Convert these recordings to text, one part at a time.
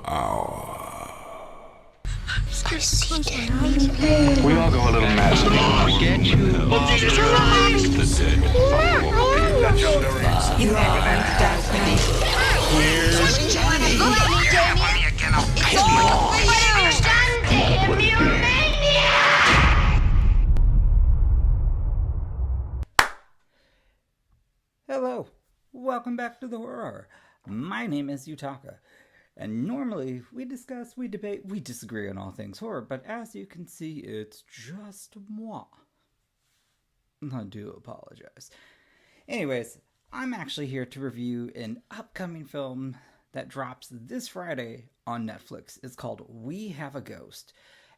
hour. We all go a little mad. We get you. The dead follow a legendary You are on the dark night. Here's Johnny. Go at me, Damien. It's all for you. Hello, welcome back to the horror. My name is Yutaka, and normally we discuss, we debate, we disagree on all things horror, but as you can see, it's just moi. I do apologize. Anyways, I'm actually here to review an upcoming film that drops this Friday on Netflix. It's called We Have a Ghost,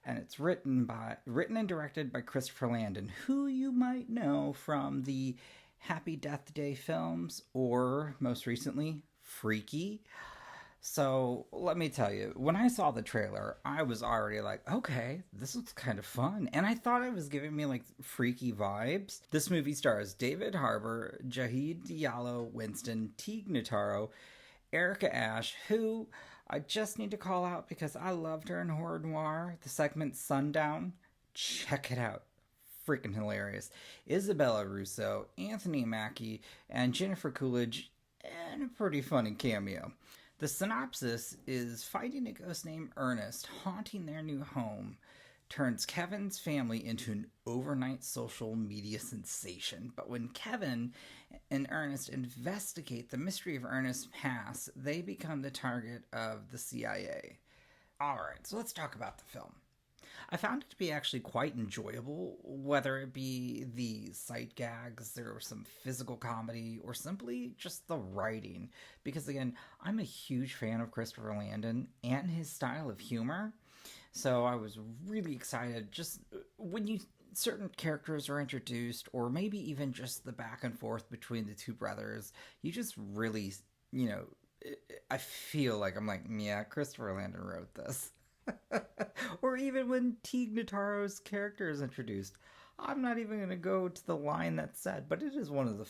and it's written and directed by Christopher Landon, who you might know from the Happy Death Day films, or most recently, Freaky. So let me tell you, when I saw the trailer, I was already like, okay, this looks kind of fun. And I thought it was giving me like Freaky vibes. This movie stars David Harbour, Jahid Diallo, Winston, Teague Notaro, Erica Ashe, who I just need to call out because I loved her in Horror Noir, the segment Sundown. Check it out. Freaking hilarious. Isabella Russo, Anthony Mackie, and Jennifer Coolidge, and a pretty funny cameo. The synopsis is finding a ghost named Ernest haunting their new home turns Kevin's family into an overnight social media sensation. But when Kevin and Ernest investigate the mystery of Ernest's past, they become the target of the CIA. Alright, so let's talk about the film. I found it to be actually quite enjoyable, whether it be the sight gags, there was some physical comedy, or simply just the writing. Because again, I'm a huge fan of Christopher Landon and his style of humor. So I was really excited just when certain characters are introduced, or maybe even just the back and forth between the two brothers, you just really, I feel like I'm like, yeah, Christopher Landon wrote this. Or even when Teague Notaro's character is introduced. I'm not even going to go to the line that's said, but it is one of the...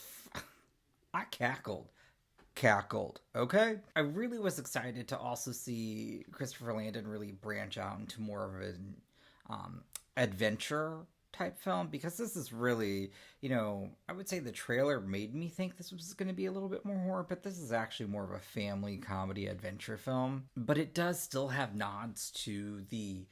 I cackled, okay? I really was excited to also see Christopher Landon really branch out into more of an adventure type film, because this is really, I would say the trailer made me think this was going to be a little bit more horror, but this is actually more of a family comedy adventure film. But it does still have nods to the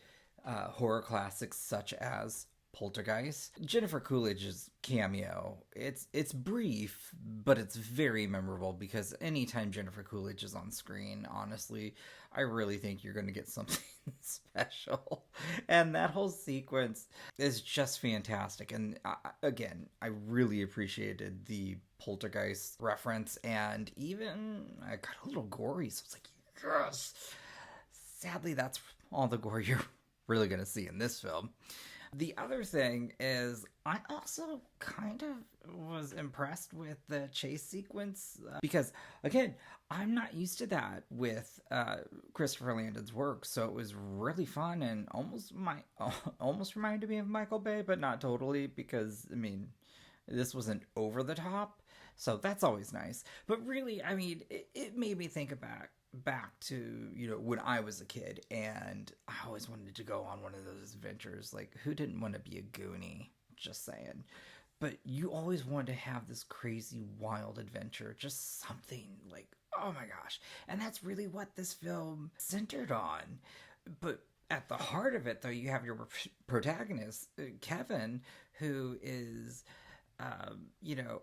horror classics such as Poltergeist. Jennifer Coolidge's cameo, it's brief, but it's very memorable, because anytime Jennifer Coolidge is on screen, honestly, I really think you're going to get something special. And that whole sequence is just fantastic. And again, I really appreciated the Poltergeist reference, and even I got a little gory, so it's like, yes! Sadly, that's all the gore you're really going to see in this film. The other thing is, I also kind of was impressed with the chase sequence, because, again, I'm not used to that with Christopher Landon's work, so it was really fun and almost reminded me of Michael Bay, but not totally, because, this wasn't over the top, so that's always nice. But really, it made me think back to, when I was a kid, and I always wanted to go on one of those adventures. Like, who didn't want to be a Goonie? Just saying. But you always wanted to have this crazy, wild adventure. Just something like, oh my gosh. And that's really what this film centered on. But at the heart of it, though, you have your protagonist, Kevin, who is...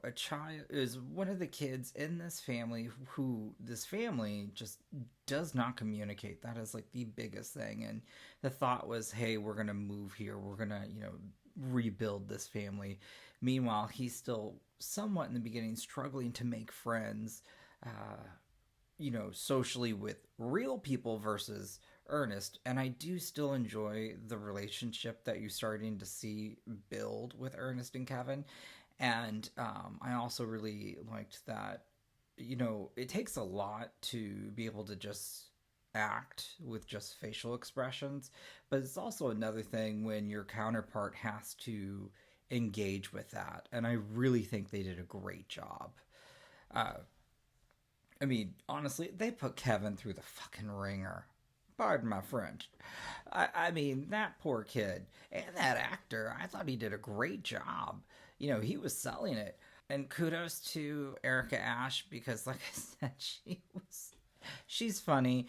a child is one of the kids in this family who this family just does not communicate. That is like the biggest thing. And the thought was, hey, we're going to move here. We're going to, rebuild this family. Meanwhile, he's still somewhat in the beginning struggling to make friends, socially with real people versus Ernest. And I do still enjoy the relationship that you're starting to see build with Ernest and Kevin. And I also really liked that, it takes a lot to be able to just act with just facial expressions, but it's also another thing when your counterpart has to engage with that. And I really think they did a great job. Honestly, they put Kevin through the fucking ringer. Pardon my French. I mean, that poor kid and that actor, I thought he did a great job. You know, he was selling it. And kudos to Erica Ash because, like I said, she's funny.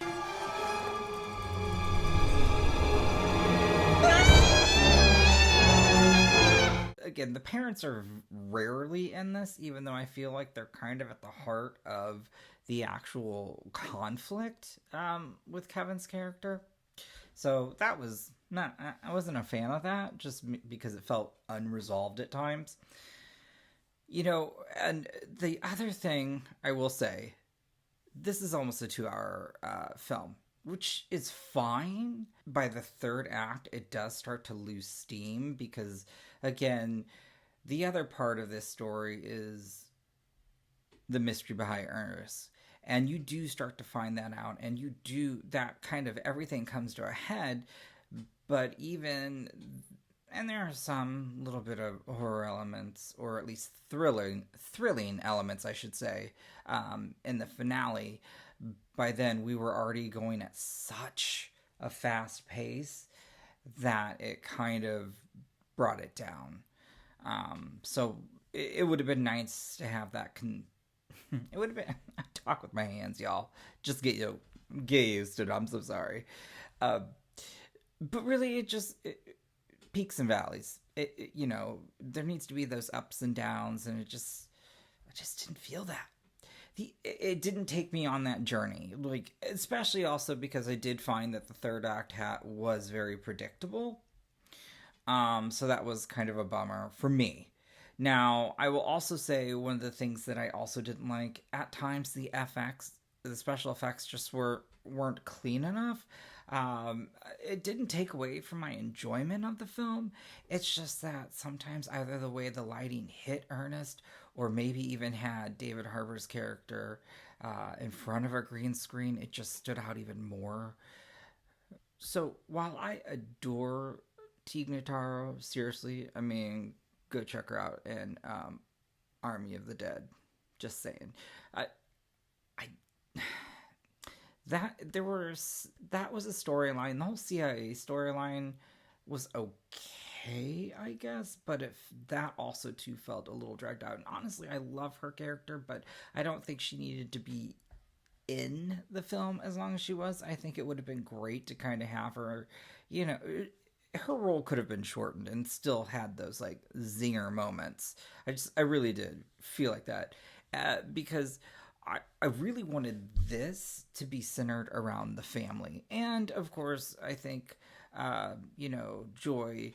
Again, the parents are rarely in this, even though I feel like they're kind of at the heart of the actual conflict with Kevin's character. So that was not, I wasn't a fan of that, just because it felt unresolved at times. You know, and the other thing I will say, this is almost a 2-hour film, which is fine. By the third act, it does start to lose steam because, again, the other part of this story is the mystery behind Ernest. And you do start to find that out, and you do, that kind of everything comes to a head, but even, and there are some little bit of horror elements, or at least thrilling elements, I should say, in the finale. By then, we were already going at such a fast pace that it kind of brought it down. So it would have been nice to have that. It would have been. I talk with my hands, y'all. Just get used to it. I'm so sorry. But really, it peaks and valleys. You know, there needs to be those ups and downs, and I just didn't feel that. It didn't take me on that journey, like, especially also because I did find that the third act was very predictable. So that was kind of a bummer for me. Now, I will also say one of the things that I also didn't like, at times the special effects just weren't clean enough. It didn't take away from my enjoyment of the film. It's just that sometimes either the way the lighting hit Ernest, or maybe even had David Harbour's character in front of a green screen, it just stood out even more. So while I adore Tig Notaro, seriously, I mean, go check her out in Army of the Dead. Just saying. That was a storyline. The whole CIA storyline was okay, I guess, but that also too felt a little dragged out. And honestly, I love her character, but I don't think she needed to be in the film as long as she was. I think it would have been great to kind of have her, you know, her role could have been shortened and still had those like zinger moments. I really did feel like that because I really wanted this to be centered around the family. And of course, I think, you know, Joy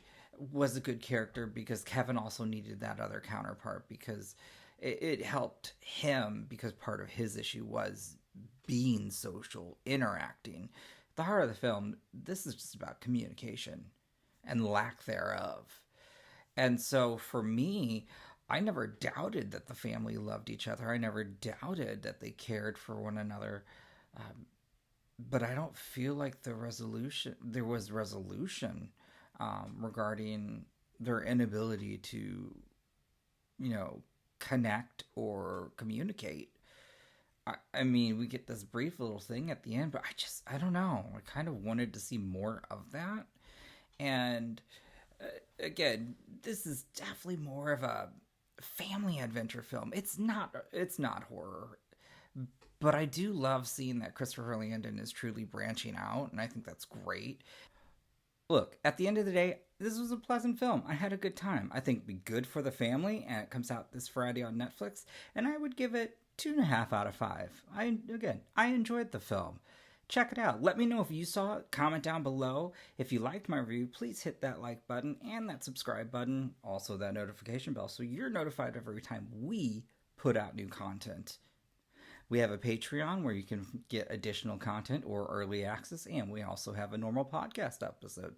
was a good character because Kevin also needed that other counterpart because it helped him, because part of his issue was being social, interacting. At the heart of the film, this is just about communication and lack thereof. And so for me, I never doubted that the family loved each other. I never doubted that they cared for one another. But I don't feel like there was resolution regarding their inability to, you know, connect or communicate. I mean, we get this brief little thing at the end, but I don't know. I kind of wanted to see more of that. And again, this is definitely more of a family adventure film. It's not horror, but I do love seeing that Christopher Landon is truly branching out, and I think that's great. Look, at the end of the day, this was a pleasant film. I had a good time. I think it'd be good for the family, and it comes out this Friday on Netflix, and I would give it 2.5 out of 5. I enjoyed the film. Check it out. Let me know if you saw it. Comment down below. If you liked my review, please hit that like button and that subscribe button. Also that notification bell so you're notified every time we put out new content. We have a Patreon where you can get additional content or early access, and we also have a normal podcast episode.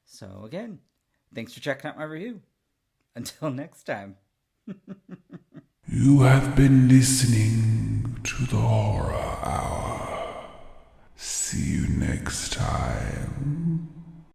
So again, thanks for checking out my review. Until next time. You have been listening to the Horror Hour. See you next time.